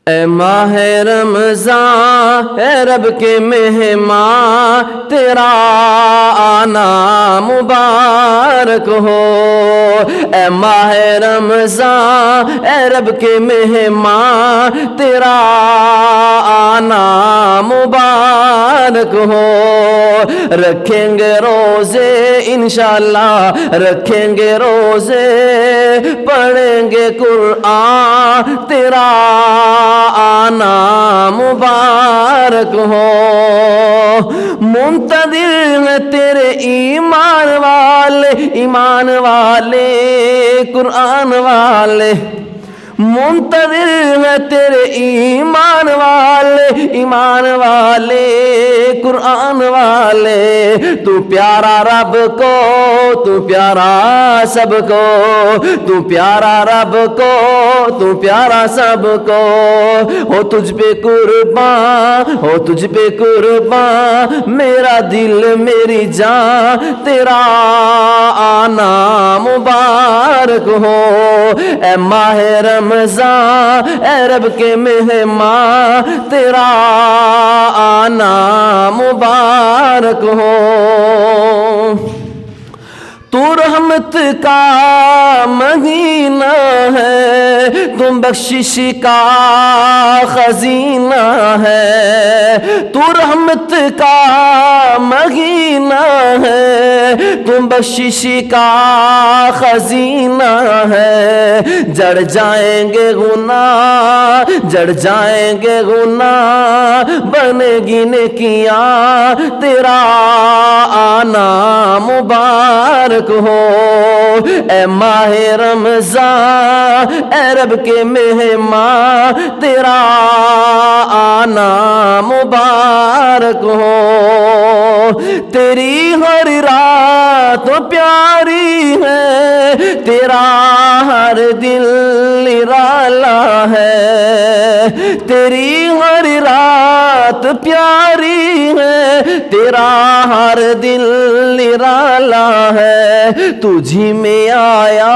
اے ماہ رمضان اے رب کے مہمان تیرا آنا مبارک ہو۔ اے ماہ رمضان اے رب کے مہمان تیرا آنا مبارک ہو۔ رکھیں گے روزے انشاءاللہ رکھیں گے روزے، پڑھیں گے قرآن تیرا آنا مبارک ہو۔ منتظر ہیں تیرے ایمان والے قرآن والے، منتظر ہیں تیرے ایمان والے قرآن والے۔ تو پیارا رب کو تو پیارا سب کو، تو پیارا رب کو تو پیارا سب کو، ہو تجھ پہ قربان ہو تجھ پہ قربان میرا دل میری جان تیرا آنا مبارک ہو۔ اے ماہ رمضان اے رب کے مہمان تیرا آنا مبارک ہو۔ تو رحمت کا مہینہ ہے، تو بخشش کا خزینہ ہے۔ تو رحمت کا مہینہ ہے، تو بخشش کا خزینہ ہے۔ جڑ جائیں گے گناہ جڑ جائیں گے گناہ، بنے گی نیکیاں تیرا آنا مبارک ہو۔ اے ماہ رمضان اے رب کے مہمان تیرا آنا مبارک ہو۔ تیری ہر رات پیاری ہے، تیرا ہر دل نرالا ہے۔ تیری ہر رات پیاری ہے، تیرا ہر دل نرالا ہے۔ تجھی میں آیا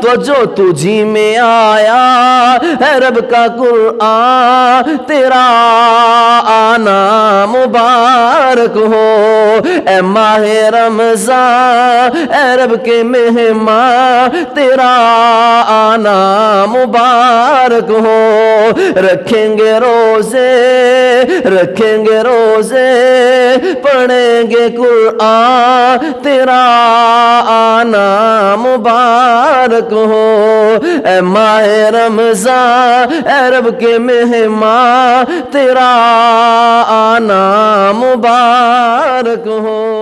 تو جو تجھی میں آیا ہے رب کا قرآن تیرا آنا مبارک ہو۔ اے ماہ رمضان اے رب کے مہمان تیرا آنا مبارک ہو۔ رکھیں گے روزے رکھیں گے روزے، پڑھیں گے قرآن تیرا آنا مبارک ہو۔ اے ماہ رمضان اے رب کے مہمان تیرا آنا مبارک ہو۔